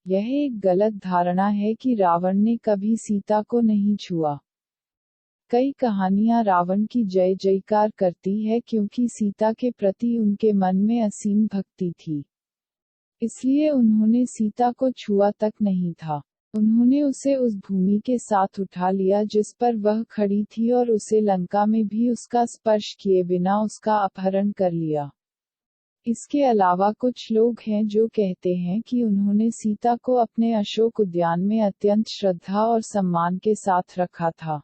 यह एक गलत धारणा है कि रावण ने कभी सीता को नहीं छुआ। कई कहानियां रावण की जय जयकार करती है क्योंकि सीता के प्रति उनके मन में असीम भक्ति थी। इसलिए उन्होंने सीता को छुआ तक नहीं था। उन्होंने उसे उस भूमि के साथ उठा लिया जिस पर वह खड़ी थी और उसे लंका में भी उसका स्पर्श किए बिना उसका अपहरण कर लिया। इसके अलावा कुछ लोग हैं जो कहते हैं कि उन्होंने सीता को अपने अशोक उद्यान में अत्यंत श्रद्धा और सम्मान के साथ रखा था।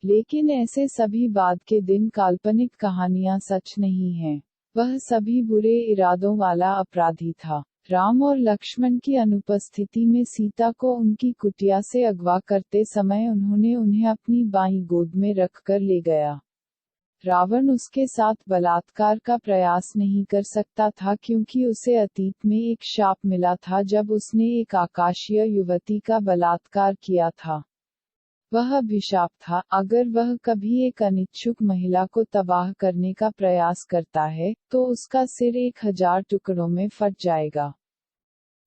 लेकिन ऐसे सभी बाद के दिन काल्पनिक कहानियां सच नहीं हैं। वह सभी बुरे इरादों वाला अपराधी था। राम और लक्ष्मण की अनुपस्थिति में सीता को उनकी कुटिया से अगवा करते समय उन्होंने उन्हें अपनी बाईं गोद में रखकर ले गया। रावण उसके साथ बलात्कार का प्रयास नहीं कर सकता था क्योंकि उसे अतीत में एक शाप मिला था जब उसने एक आकाशीय युवती का बलात्कार किया था। वह अभिशाप था। अगर वह कभी एक अनिच्छुक महिला को तबाह करने का प्रयास करता है, तो उसका सिर 1000 टुकड़ों में फट जाएगा।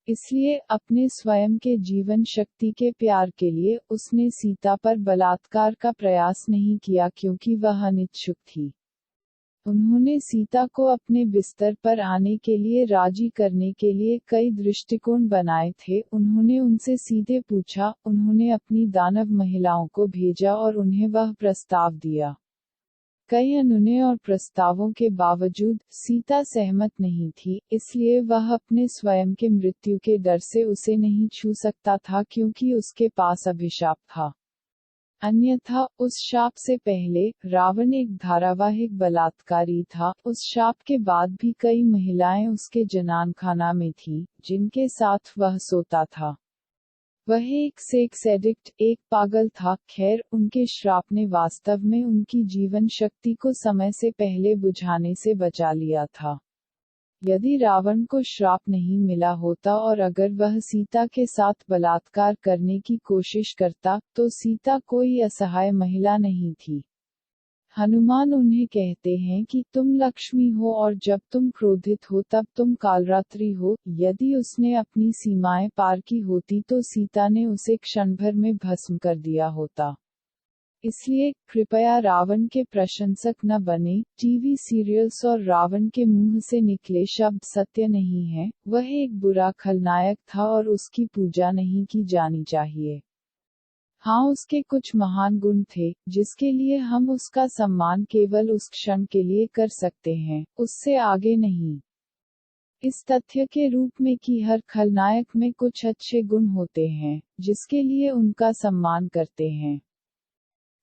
इसलिए अपने स्वयं के जीवन शक्ति के प्यार के लिए उसने सीता पर बलात्कार का प्रयास नहीं किया क्योंकि वह अनिच्छुक थी। उन्होंने सीता को अपने बिस्तर पर आने के लिए राजी करने के लिए कई दृष्टिकोण बनाए थे। उन्होंने उनसे सीधे पूछा, उन्होंने अपनी दानव महिलाओं को भेजा और उन्हें वह प्रस्ताव दिया। कई अनुनय और प्रस्तावों के बावजूद सीता सहमत नहीं थी, इसलिए वह अपने स्वयं के मृत्यु के डर से उसे नहीं छू सकता था क्योंकि उसके पास अभिशाप था। अन्यथा उस शाप से पहले रावण एक धारावाहिक बलात्कारी था। उस शाप के बाद भी कई महिलाएं उसके जनानखाना में थीं, जिनके साथ वह सोता था। वह एक सेक्स एडिक्ट, एक पागल था। खैर, उनके श्राप ने वास्तव में उनकी जीवन शक्ति को समय से पहले बुझाने से बचा लिया था। यदि रावण को श्राप नहीं मिला होता और अगर वह सीता के साथ बलात्कार करने की कोशिश करता, तो सीता कोई असहाय महिला नहीं थी। हनुमान उन्हें कहते हैं कि तुम लक्ष्मी हो और जब तुम क्रोधित हो तब तुम कालरात्रि हो। यदि उसने अपनी सीमाएं पार की होती तो सीता ने उसे क्षण भर में भस्म कर दिया होता। इसलिए कृपया रावण के प्रशंसक न बने। टीवी सीरियल्स और रावण के मुंह से निकले शब्द सत्य नहीं है। वह एक बुरा खलनायक था और उसकी पूजा नहीं की जानी चाहिए। हाँ, उसके कुछ महान गुण थे, जिसके लिए हम उसका सम्मान केवल उस क्षण के लिए कर सकते हैं, उससे आगे नहीं। इस तथ्य के रूप में कि हर खलनायक में कुछ अच्छे गुण होते हैं, जिसके लिए उनका सम्मान करते हैं।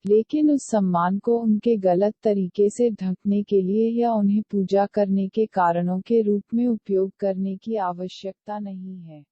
लेकिन उस सम्मान को उनके गलत तरीके से ढकने के लिए या उन्हें पूजा करने के कारणों के रूप में उपयोग करने की आवश्यकता नहीं है।